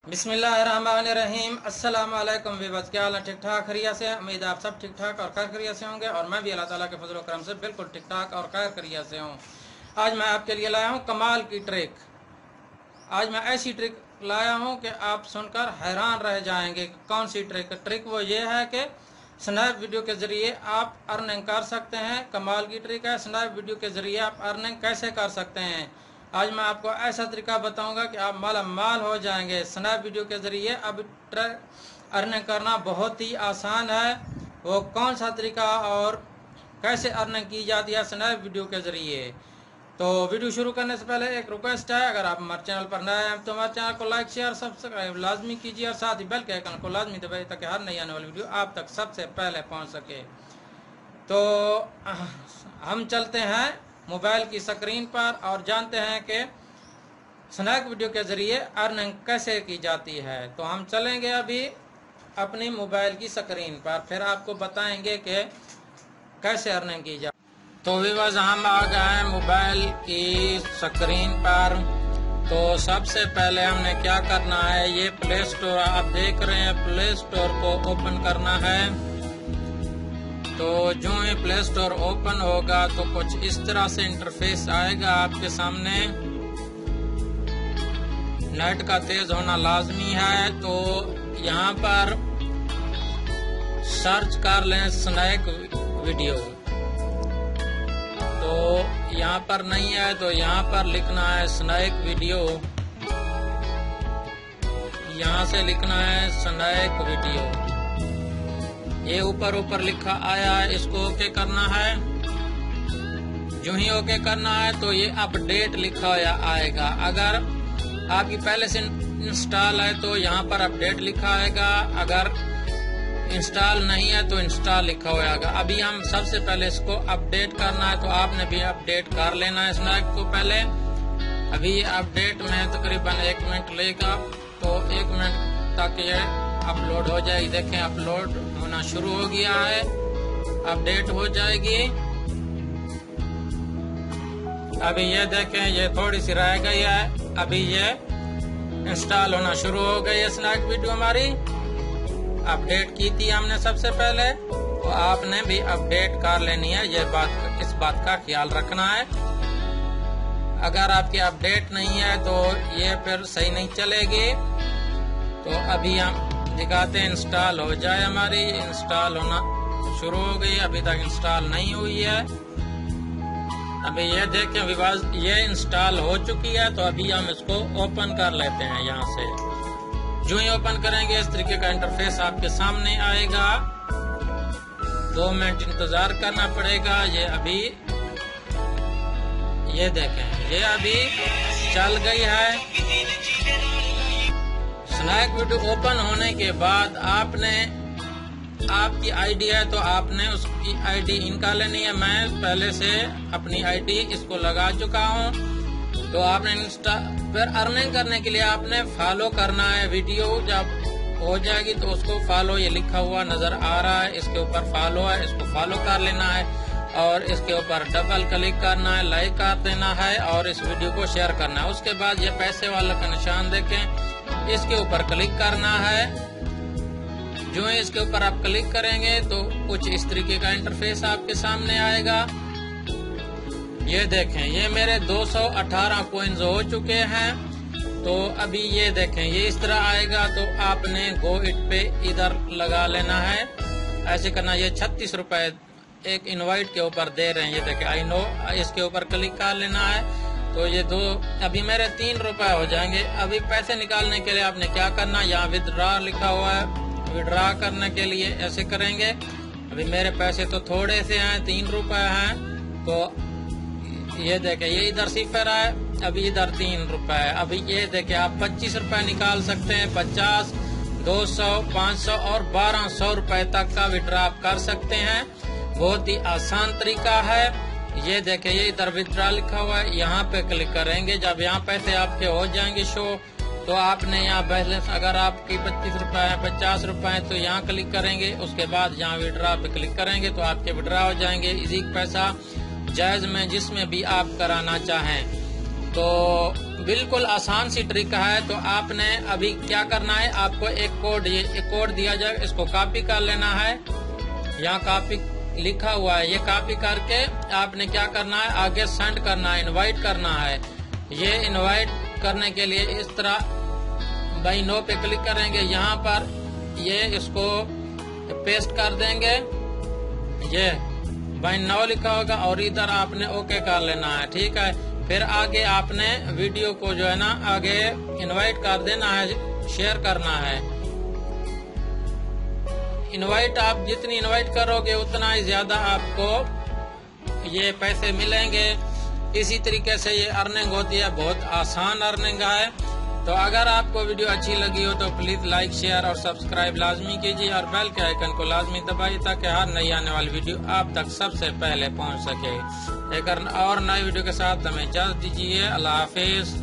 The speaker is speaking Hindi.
बिस्मिल्लाहिर्रहमानिर्रहीम। अस्सलाम वालेकुम वीवर्स, क्या हाल है? ठीक ठाक खैरिया से? उम्मीद है आप सब ठीक ठाक और खैर खैरिया से होंगे और मैं भी अल्लाह ताला के फजल करम से बिल्कुल ठीक ठाक और खैर खैरिया से हूँ। आज मैं आपके लिए लाया हूँ कमाल की ट्रिक। आज मैं ऐसी ट्रिक लाया हूँ कि आप सुनकर हैरान रह जाएंगे। कौन सी ट्रिक वो ये है कि स्नैप वीडियो के ज़रिए आप अर्निंग कर सकते हैं। कमाल की ट्रिक है। स्नैप वीडियो के ज़रिए आप अर्निंग कैसे कर सकते हैं, आज मैं आपको ऐसा तरीका बताऊंगा कि आप माला माल हो जाएंगे। स्नैप वीडियो के ज़रिए अब अर्निंग करना बहुत ही आसान है। वो कौन सा तरीका और कैसे अर्निंग की जाती है स्नैप वीडियो के ज़रिए। तो वीडियो शुरू करने से पहले एक रिक्वेस्ट है, अगर आप हमारे चैनल पर नए हैं तो हमारे चैनल को लाइक शेयर सब्सक्राइब लाजमी कीजिए और साथ ही बेल के आइकन को लाजमी दबाइए ताकि हर नई आने वाली वीडियो आप तक सबसे पहले पहुंच सके। तो हम चलते हैं मोबाइल की स्क्रीन पर और जानते हैं कि स्नैप वीडियो के ज़रिए अर्निंग कैसे की जाती है। तो हम चलेंगे अभी अपनी मोबाइल की स्क्रीन पर, फिर आपको बताएंगे कि कैसे अर्निंग की जाए। तो व्यूअर्स, हम आ गए हैं मोबाइल की स्क्रीन पर। तो सबसे पहले हमने क्या करना है, ये प्ले स्टोर आप देख रहे हैं, प्ले स्टोर को ओपन करना है। तो जो ही प्ले स्टोर ओपन होगा तो कुछ इस तरह से इंटरफेस आएगा आपके सामने। नेट का तेज होना लाजमी है। तो यहाँ पर सर्च कर लें स्नैप वीडियो। तो यहाँ पर नहीं है तो यहाँ पर लिखना है स्नैप वीडियो। यहाँ से लिखना है स्नैप वीडियो। ये ऊपर लिखा आया है, इसको ओके करना है। जो ही ओके करना है तो ये अपडेट लिखा हुआ आएगा। अगर आपकी पहले से इंस्टॉल है तो यहाँ पर अपडेट लिखा आएगा, अगर इंस्टॉल नहीं है तो इंस्टॉल लिखा हुआ आएगा। अभी हम सबसे पहले इसको अपडेट करना है, तो आपने भी अपडेट कर लेना है स्नैप को पहले। अभी ये अपडेट में तकरीबन 1 मिनट लेगा, तो 1 मिनट तक ये अपलोड हो जाएगी। देखें अपलोड होना शुरू हो गया है, अपडेट हो जाएगी। अभी ये देखें ये थोड़ी सी रह गई है, अभी ये इंस्टॉल होना शुरू हो गई है स्नैप वीडियो हमारी। अपडेट की थी हमने सबसे पहले, तो आपने भी अपडेट कर लेनी है। इस बात का ख्याल रखना है। अगर आपकी अपडेट नहीं है तो ये फिर सही नहीं चलेगी। तो अभी हम दिखाते हैं इंस्टॉल हो जाए हमारी। इंस्टॉल होना शुरू हो गई, अभी तक इंस्टॉल नहीं हुई है। अभी ये देखें विवाद, ये इंस्टॉल हो चुकी है। तो अभी हम इसको ओपन कर लेते हैं यहाँ से। जो ही ओपन करेंगे इस तरीके का इंटरफेस आपके सामने आएगा। 2 मिनट इंतजार करना पड़ेगा। ये अभी ये देखें ये अभी चल गई है। स्नैप वीडियो ओपन होने के बाद आपकी आईडी है तो आपने उसकी आईडी इनका लेनी है। मैं पहले से अपनी आईडी इसको लगा चुका हूँ। तो आपने फिर अर्निंग करने के लिए आपने फॉलो करना है। वीडियो जब हो जाएगी तो उसको फॉलो, ये लिखा हुआ नजर आ रहा है, इसके ऊपर फॉलो है, इसको फॉलो कर लेना है और इसके ऊपर डबल क्लिक करना है, लाइक कर देना है और इस वीडियो को शेयर करना है। उसके बाद ये पैसे वाला का निशान देखें, इसके ऊपर क्लिक करना है। जो है इसके ऊपर आप क्लिक करेंगे तो कुछ इस तरीके का इंटरफेस आपके सामने आएगा। ये देखें ये मेरे 218 कॉइन्स हो चुके हैं। तो अभी ये देखें ये इस तरह आएगा। तो आपने गो इट पे इधर लगा लेना है, ऐसे करना। ये 36 रुपए एक इनवाइट के ऊपर दे रहे हैं, ये देखें आई नो, इसके ऊपर क्लिक कर लेना है। तो ये अभी मेरे 3 रुपए हो जाएंगे। अभी पैसे निकालने के लिए आपने क्या करना, यहाँ विदड्रॉ लिखा हुआ है, विड्रॉ करने के लिए ऐसे करेंगे। अभी मेरे पैसे तो थोड़े से हैं, 3 रुपए हैं। तो ये देखें ये इधर 0 है, अभी इधर 3 रुपए है। अभी ये देखें आप 25 रुपए निकाल सकते हैं, 50, 200, 500 और 1200 रुपए तक का विड्रॉ आप कर सकते हैं। बहुत ही आसान तरीका है। ये देखें ये इधर विड्रॉ लिखा हुआ है, यहाँ पे क्लिक करेंगे। जब यहाँ पैसे आपके हो जाएंगे शो, तो आपने यहाँ बैलेंस अगर आपकी 25 रुपए है, 50 रुपए है तो यहाँ क्लिक करेंगे। उसके बाद यहाँ विड्रॉ पे क्लिक करेंगे तो आपके विड्रॉ हो जाएंगे। इजी पैसा जायज में जिसमें भी आप कराना चाहें। तो बिल्कुल आसान सी ट्रिक है। तो आपने अभी क्या करना है, आपको एक कोड दिया जाएगा, इसको कॉपी कर लेना है। यहाँ कॉपी लिखा हुआ है, ये कॉपी करके आपने क्या करना है, आगे सेंड करना है, इनवाइट करना है। ये इनवाइट करने के लिए इस तरह बाई नो पे क्लिक करेंगे, यहाँ पर ये इसको पेस्ट कर देंगे, ये बाई नो लिखा होगा और इधर आपने ओके कर लेना है। ठीक है, फिर आगे आपने वीडियो को जो है ना आगे इनवाइट कर देना है, शेयर करना है। इनवाइट आप जितनी इनवाइट करोगे उतना ही ज्यादा आपको ये पैसे मिलेंगे। इसी तरीके से ये अर्निंग होती है, बहुत आसान अर्निंग है। तो अगर आपको वीडियो अच्छी लगी हो तो प्लीज लाइक, शेयर और सब्सक्राइब लाजमी कीजिए और बेल के आइकन को लाजमी दबाइए ताकि हर नई आने वाली वीडियो आप तक सबसे पहले पहुंच सके। एक और नई वीडियो के साथ हमें इजाजत दीजिए। अल्लाह हाफिज।